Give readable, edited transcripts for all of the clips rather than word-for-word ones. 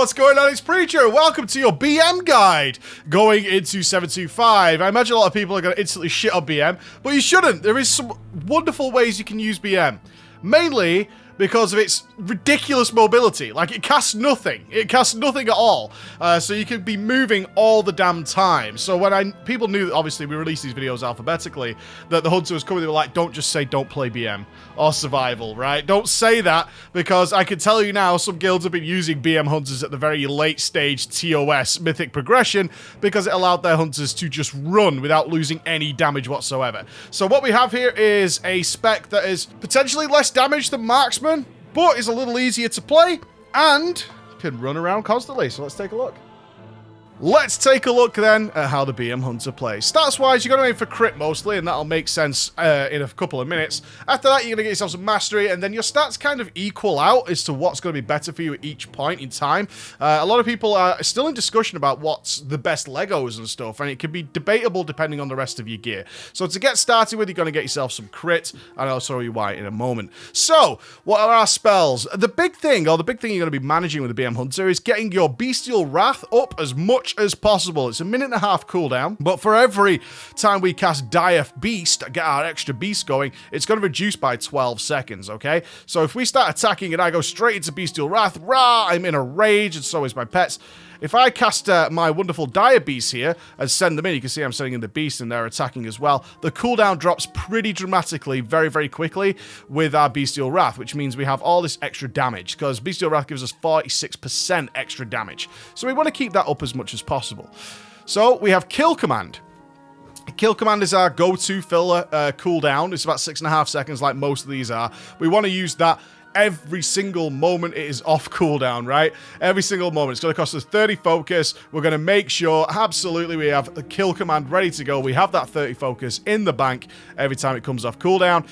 what's going on? It's Preacher. Welcome to your BM guide going into 725. I imagine a lot of people are going to instantly shit on BM, but you shouldn't. There is some wonderful ways you can use BM. Mainly because of its ridiculous mobility. Like, it casts nothing. It casts nothing at all. So you could be moving all the damn time. So when people knew that, obviously, we released these videos alphabetically, that the Hunter was coming, they were like, don't just say don't play BM or survival, right? Don't say that, because I can tell you now, some guilds have been using BM Hunters at the very late stage TOS Mythic progression, because it allowed their Hunters to just run without losing any damage whatsoever. So what we have here is a spec that is potentially less damage than Marksman, but is a little easier to play and can run around constantly. So let's take a look. Let's take a look then at how the BM Hunter plays. Stats-wise, you're going to aim for crit mostly, and that'll make sense in a couple of minutes. After that, you're going to get yourself some mastery, and then your stats kind of equal out as to what's going to be better for you at each point in time. A lot of people are still in discussion about what's the best Legos and stuff, and it can be debatable depending on the rest of your gear. So to get started with, you're going to get yourself some crit, and I'll show you why in a moment. So, what are our spells? The big thing you're going to be managing with the BM Hunter is getting your Bestial Wrath up as much as possible. It's a 1.5 minute cooldown, but for every time we cast Dieth Beast, get our extra beast going, it's going to reduce by 12 seconds, okay? So if we start attacking and I go straight into Bestial Wrath, rah, I'm in a rage, and so is my pets. If I cast my wonderful Dire Beast here and send them in, you can see I'm sending in the beast and they're attacking as well. The cooldown drops pretty dramatically, very, very quickly with our Bestial Wrath, which means we have all this extra damage, because Bestial Wrath gives us 46% extra damage. So we want to keep that up as much as possible. So we have Kill Command. Kill Command is our go-to filler cooldown. It's about 6.5 seconds like most of these are. We want to use that every single moment it is off cooldown, right? Every single moment. It's going to cost us 30 focus. We're going to make sure, absolutely, we have the Kill Command ready to go. We have that 30 focus in the bank every time it comes off cooldown.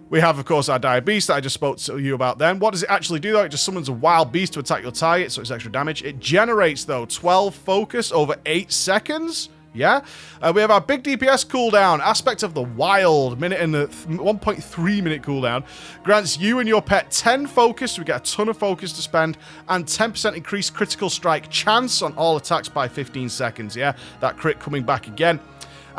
We have, of course, our Dire Beast that I just spoke to you about then. What does it actually do, though? It just summons a wild beast to attack your target, so it's extra damage. It generates, though, 12 focus over 8 seconds. Yeah, we have our big DPS cooldown, Aspect of the Wild, 1.3 minute cooldown, grants you and your pet 10 focus, so we get a ton of focus to spend, and 10% increased critical strike chance on all attacks by 15 seconds, yeah, that crit coming back again.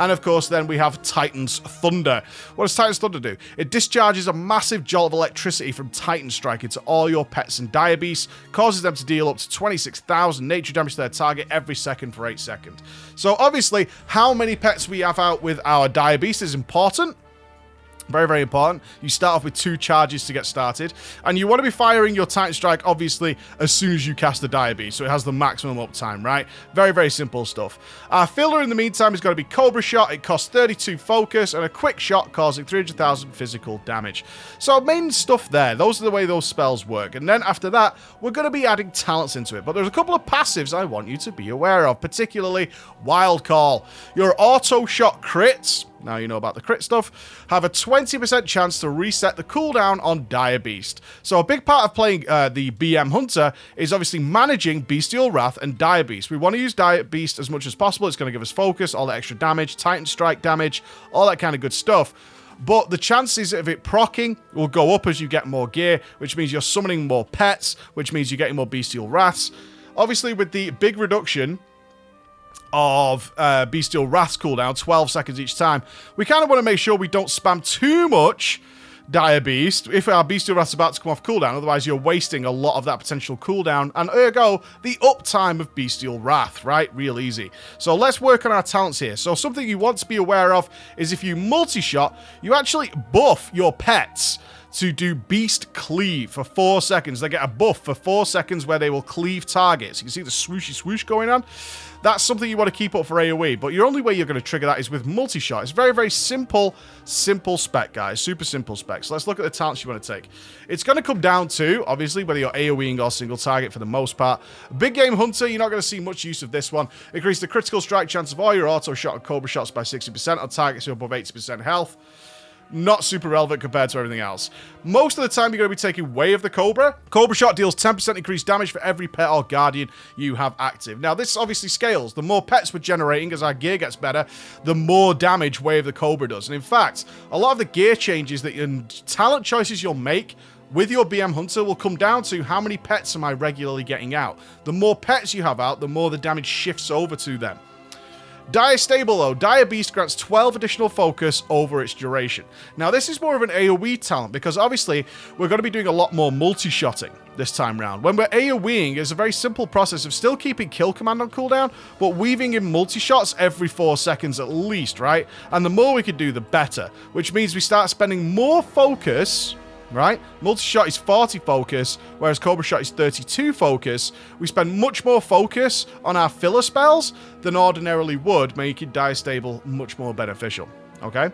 And of course, then we have Titan's Thunder. What does Titan's Thunder do? It discharges a massive jolt of electricity from Titan Strike into all your pets and Dire Beasts, causes them to deal up to 26,000 nature damage to their target every second for 8 seconds. So obviously, how many pets we have out with our Dire Beast is important. Very, very important. You start off with 2 charges to get started. And you want to be firing your Titan Strike, obviously, as soon as you cast the Dire Beast, so it has the maximum uptime, right? Very, very simple stuff. Our filler, in the meantime, is going to be Cobra Shot. It costs 32 focus, and a quick shot causing 300,000 physical damage. So main stuff there. Those are the way those spells work. And then after that, we're going to be adding talents into it. But there's a couple of passives I want you to be aware of, particularly Wild Call. Your auto shot crits, now you know about the crit stuff, have a 20% chance to reset the cooldown on Dire Beast. So a big part of playing the BM Hunter is obviously managing Bestial Wrath and Dire Beast. We want to use Dire Beast as much as possible. It's going to give us focus, all the extra damage, Titan Strike damage, all that kind of good stuff. But the chances of it proccing will go up as you get more gear, which means you're summoning more pets, which means you're getting more Bestial Wraths. Obviously, with the big reduction of Bestial Wrath's cooldown, 12 seconds each time, we kind of want to make sure we don't spam too much Dire Beast if our Bestial Wrath's about to come off cooldown. Otherwise, you're wasting a lot of that potential cooldown, and ergo, the uptime of Bestial Wrath, right? Real easy. So let's work on our talents here. So something you want to be aware of is if you multi-shot, you actually buff your pets to do Beast Cleave for 4 seconds. They get a buff for 4 seconds where they will cleave targets. You can see the swooshy swoosh going on. That's something you want to keep up for AoE, but your only way you're going to trigger that is with multi-shot. It's very, very simple spec, guys. Super simple spec. So let's look at the talents you want to take. It's going to come down to, obviously, whether you're AoEing or single target for the most part. Big Game Hunter, you're not going to see much use of this one. Increase the critical strike chance of all your auto shot and cobra shots by 60% on targets who are above 80% health. Not super relevant compared to everything else. Most of the time, you're going to be taking Way of the Cobra. Cobra Shot deals 10% increased damage for every pet or guardian you have active. Now, this obviously scales. The more pets we're generating as our gear gets better, the more damage Way of the Cobra does. And in fact, a lot of the gear changes that and talent choices you'll make with your BM Hunter will come down to how many pets am I regularly getting out. The more pets you have out, the more the damage shifts over to them. Dire Stable though, Dire Beast grants 12 additional focus over its duration. Now this is more of an AoE talent because obviously we're going to be doing a lot more multi-shotting this time round. When we're AoEing, it's a very simple process of still keeping kill command on cooldown, but weaving in multi-shots every 4 seconds at least, right? And the more we can do, the better, which means we start spending more focus, right? Multi-shot is 40 focus, whereas Cobra Shot is 32 focus. We spend much more focus on our filler spells than ordinarily would, making Dire Stable much more beneficial, okay?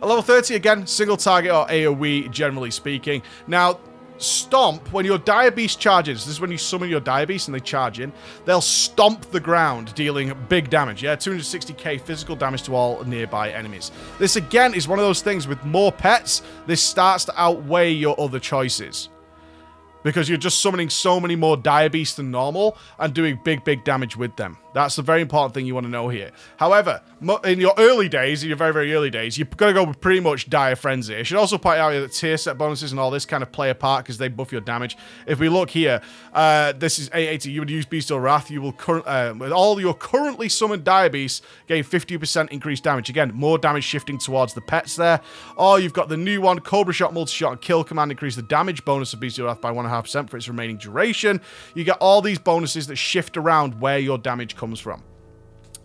At level 30, again, single target or AoE, generally speaking. Now, Stomp, when your Dire Beast charges, this is when you summon your Dire Beast and they charge in, they'll stomp the ground, dealing big damage, yeah? 260k physical damage to all nearby enemies. This, again, is one of those things with more pets, this starts to outweigh your other choices. Because you're just summoning so many more Dire Beasts than normal and doing big damage with them. That's the very important thing you want to know here. However, in your early days, in your very early days, you're going to go with pretty much Dire Frenzy. I should also point out that tier set bonuses and all this kind of play a part because they buff your damage. If we look here, this is 880. You would use Bestial Wrath. You will with all your currently summoned Dire Beasts, gain 50% increased damage. Again, more damage shifting towards the pets there. Or you've got the new one, Cobra Shot, Multi-Shot, and Kill Command. Increase the damage bonus of Bestial Wrath by 1.5% for its remaining duration. You get all these bonuses that shift around where your damage comes from.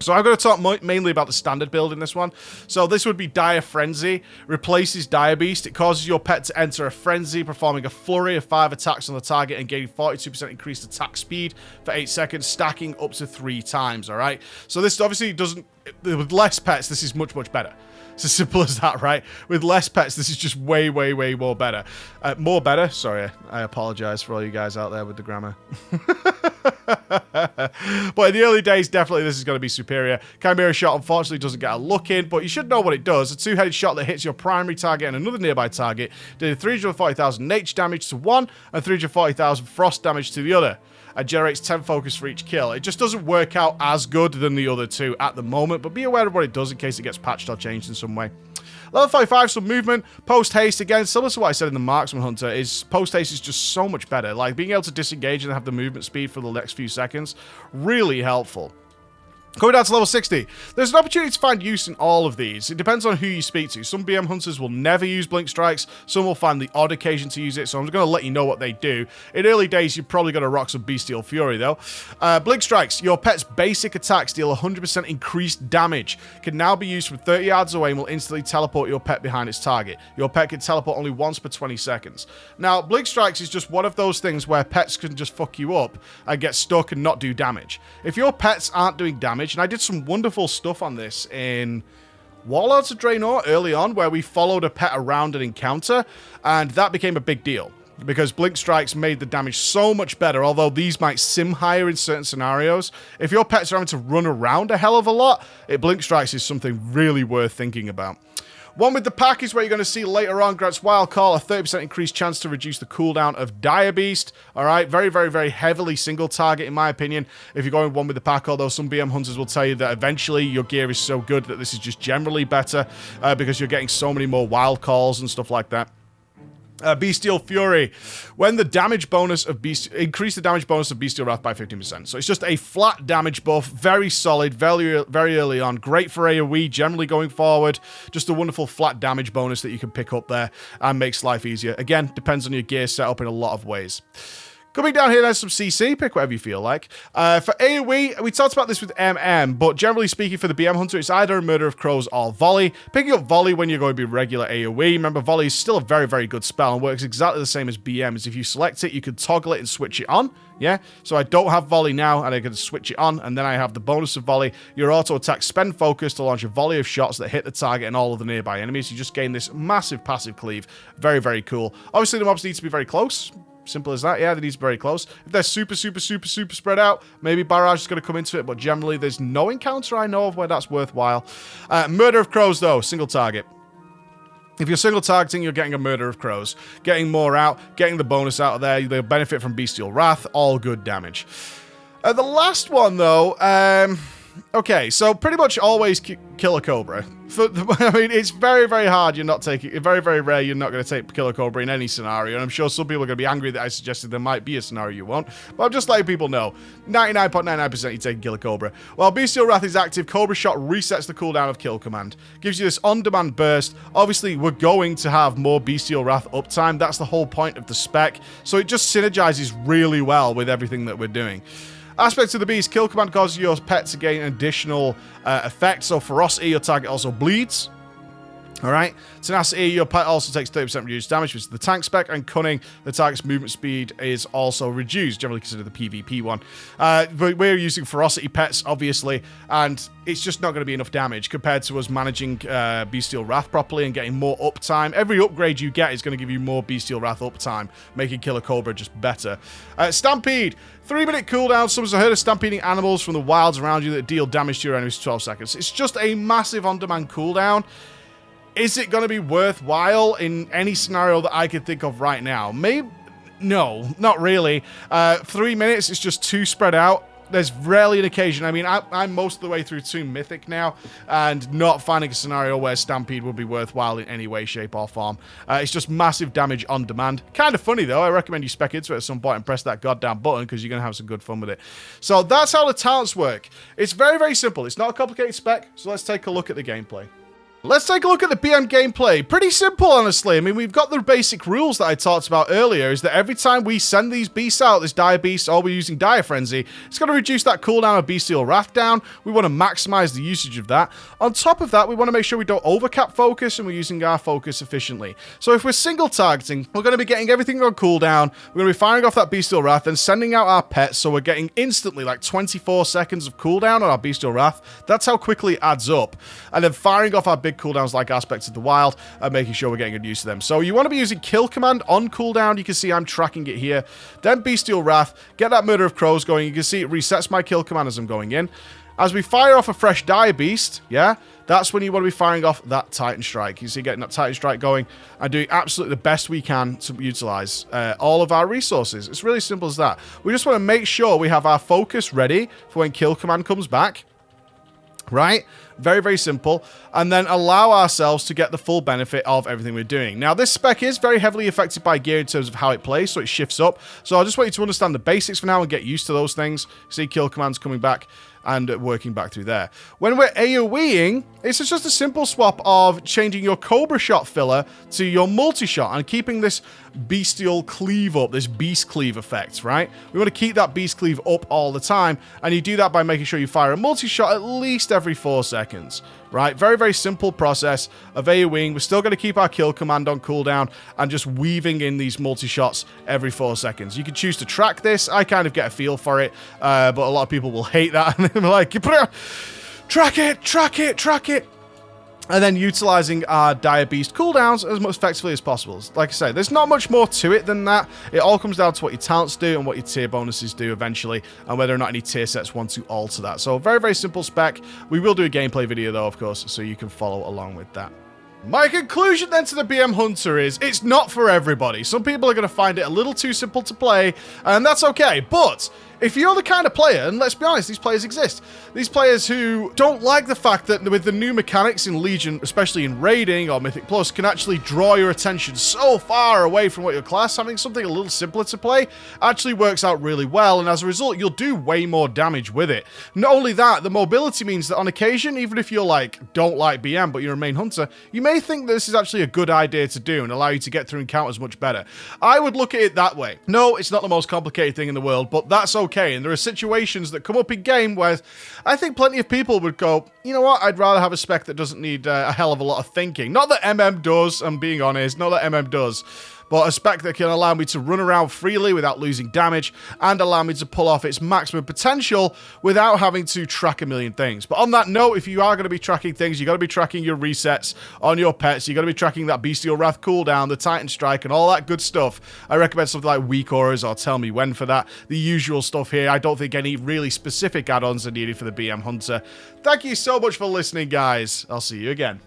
So I'm going to talk mainly about the standard build in this one. So this would be Dire Frenzy, replaces Dire Beast. It causes your pet to enter a frenzy, performing a flurry of 5 attacks on the target and gaining 42% increased attack speed for 8 seconds, stacking up to 3 times, all right? So this obviously doesn't, with less pets, this is much better. It's as simple as that, right? With less pets, this is just way more better. More better? Sorry, I apologize for all you guys out there with the grammar. But in the early days, definitely this is going to be superior. Chimera Shot, unfortunately, doesn't get a look in, but you should know what it does. A two-headed shot that hits your primary target and another nearby target did 340,000 nature damage to one and 340,000 frost damage to the other. And generates 10 focus for each kill. It just doesn't work out as good than the other two at the moment, but be aware of what it does in case it gets patched or changed in some way. Level 45, some movement. Post-haste, again, similar to what I said in the Marksman Hunter, is post-haste is just so much better. Like, being able to disengage and have the movement speed for the next few seconds, really helpful. Going down to level 60, there's an opportunity to find use in all of these. It depends on who you speak to. Some BM Hunters will never use Blink Strikes. Some will find the odd occasion to use it, so I'm going to let you know what they do. In early days, you're probably going to rock some Bestial Fury, though. Blink Strikes, your pet's basic attacks deal 100% increased damage. Can now be used from 30 yards away and will instantly teleport your pet behind its target. Your pet can teleport only once per 20 seconds. Now, Blink Strikes is just one of those things where pets can just fuck you up and get stuck and not do damage. If your pets aren't doing damage, and I did some wonderful stuff on this in Warlords of Draenor early on, where we followed a pet around an encounter, and that became a big deal because Blink Strikes made the damage so much better, although these might sim higher in certain scenarios. If your pets are having to run around a hell of a lot, Blink Strikes is something really worth thinking about. One with the pack is where you're going to see later on grants Wild Call, a 30% increased chance to reduce the cooldown of Dire Beast. All right, very heavily single target in my opinion if you're going one with the pack, although some BM Hunters will tell you that eventually your gear is so good that this is just generally better because you're getting so many more Wild Calls and stuff like that. Bestial Fury, when the damage bonus of increase the damage bonus of Bestial Wrath by 15%. So it's just a flat damage buff, very solid, very early on, great for AoE generally going forward. Just a wonderful flat damage bonus that you can pick up there and makes life easier. Again, depends on your gear setup in a lot of ways. Coming down here, there's some CC. Pick whatever you feel like. For AoE, we talked about this with MM, but generally speaking for the BM Hunter, it's either a Murder of Crows or Volley. Picking up Volley when you're going to be regular AoE. Remember, Volley is still a very good spell and works exactly the same as BM. As if you select it, you can toggle it and switch it on. Yeah, so I don't have Volley now, and I can switch it on, and then I have the bonus of Volley. Your auto attack spend focus to launch a volley of shots that hit the target and all of the nearby enemies. You just gain this massive passive cleave. Very cool. Obviously, the mobs need to be very close. Simple as that. Yeah, they need to be very close. If they're super spread out, maybe Barrage is going to come into it, but generally there's no encounter I know of where that's worthwhile. Murder of Crows, though, single target. If you're single targeting, you're getting a Murder of Crows. Getting more out, getting the bonus out of there, they'll benefit from Bestial Wrath, all good damage. The last one, though, Okay, so pretty much always kill a cobra. I mean, it's very, very hard. You're not taking, very, very rare. You're not going to take kill a cobra in any scenario. And I'm sure some people are going to be angry that I suggested there might be a scenario you won't. But I'm just letting people know, 99.99% you take kill a cobra. While Bestial Wrath is active, Cobra Shot resets the cooldown of kill command. Gives you this on-demand burst. Obviously, we're going to have more Bestial Wrath uptime. That's the whole point of the spec. So it just synergizes really well with everything that we're doing. Aspects of the beast, kill command causes your pet to gain additional effect. So ferocity, your target also bleeds. Alright, tenacity, your pet also takes 30% reduced damage, which is the tank spec, and cunning, the target's movement speed is also reduced, generally considered the PvP one. But we're using ferocity pets, obviously, and it's just not going to be enough damage compared to us managing Bestial Wrath properly and getting more uptime. Every upgrade you get is going to give you more Bestial Wrath uptime, making Killer Cobra just better. Stampede, 3-minute cooldown. Someone's heard of stampeding animals from the wilds around you that deal damage to your enemies for 12 seconds. It's just a massive on-demand cooldown. Is it going to be worthwhile in any scenario that I could think of right now? Maybe. No, not really. 3 minutes is just too spread out. There's rarely an occasion. I mean, I'm most of the way through 2 Mythic now, and not finding a scenario where Stampede would be worthwhile in any way, shape, or form. It's just massive damage on demand. Kind of funny, though. I recommend you spec into it at some point and press that goddamn button, because you're going to have some good fun with it. So that's how the talents work. It's very, very simple. It's not a complicated spec, so let's take a look at the gameplay. Let's take a look at the BM gameplay. Pretty simple, honestly. I mean, we've got the basic rules that I talked about earlier, is that every time we send these beasts out, this Dire Beast, or we're using Dire Frenzy, it's going to reduce that cooldown of Bestial Wrath down. We want to maximize the usage of that. On top of that, we want to make sure we don't overcap focus and we're using our focus efficiently. So if we're single targeting, we're going to be getting everything on cooldown. We're going to be firing off that Bestial Wrath and sending out our pets, so we're getting instantly like 24 seconds of cooldown on our Bestial Wrath. That's how quickly it adds up. And then firing off our big cooldowns like Aspects of the Wild and making sure we're getting good use of them. So you want to be using kill command on cooldown. You can see I'm tracking it here. Then Bestial Wrath, get that Murder of Crows going. You can see it resets my kill command as I'm going in. As we fire off a fresh Dire Beast, yeah, that's when you want to be firing off that Titan Strike. You see getting that Titan Strike going and doing absolutely the best we can to utilize all of our resources. It's really simple as that. We just want to make sure we have our focus ready for when kill command comes back. Right? Very, very simple. And then allow ourselves to get the full benefit of everything we're doing. Now, this spec is very heavily affected by gear in terms of how it plays, so it shifts up. So I just want you to understand the basics for now and get used to those things. See kill commands coming back and working back through there. When we're AoEing, it's just a simple swap of changing your Cobra Shot filler to your multi-shot and keeping this bestial cleave up, this beast cleave effect, right? We want to keep that beast cleave up all the time, and you do that by making sure you fire a multi-shot at least every 4 seconds, right? Very, very simple process of AoEing. We're still going to keep our kill command on cooldown and just weaving in these multi-shots every 4 seconds. You can choose to track this. I kind of get a feel for it, but a lot of people will hate that. And they're like, track it, track it, track it. And then utilizing our Dire Beast cooldowns as much effectively as possible. Like I say, there's not much more to it than that. It all comes down to what your talents do and what your tier bonuses do eventually, and whether or not any tier sets want to alter that. So very, very simple spec. We will do a gameplay video though, of course, so you can follow along with that. My conclusion then to the BM Hunter is, it's not for everybody. Some people are going to find it a little too simple to play, and that's okay. But if you're the kind of player, and let's be honest, these players exist. These players who don't like the fact that with the new mechanics in Legion, especially in raiding or Mythic Plus, can actually draw your attention so far away from what your class, having something a little simpler to play actually works out really well, and as a result, you'll do way more damage with it. Not only that, the mobility means that on occasion, even if you're like, don't like BM, but you're a main hunter, you may think that this is actually a good idea to do and allow you to get through encounters much better. I would look at it that way. No, it's not the most complicated thing in the world, but that's okay. And there are situations that come up in game where I think plenty of people would go, you know what, I'd rather have a spec that doesn't need a hell of a lot of thinking. Not that MM does, I'm being honest, not that MM does, but a spec that can allow me to run around freely without losing damage and allow me to pull off its maximum potential without having to track a million things. But on that note, if you are going to be tracking things, you got to be tracking your resets on your pets, you got to be tracking that Bestial Wrath cooldown, the Titan Strike, and all that good stuff. I recommend something like Weak Auras or Tell Me When for that. The usual stuff here. I don't think any really specific add-ons are needed for the BM Hunter. Thank you so much for listening, guys. I'll see you again.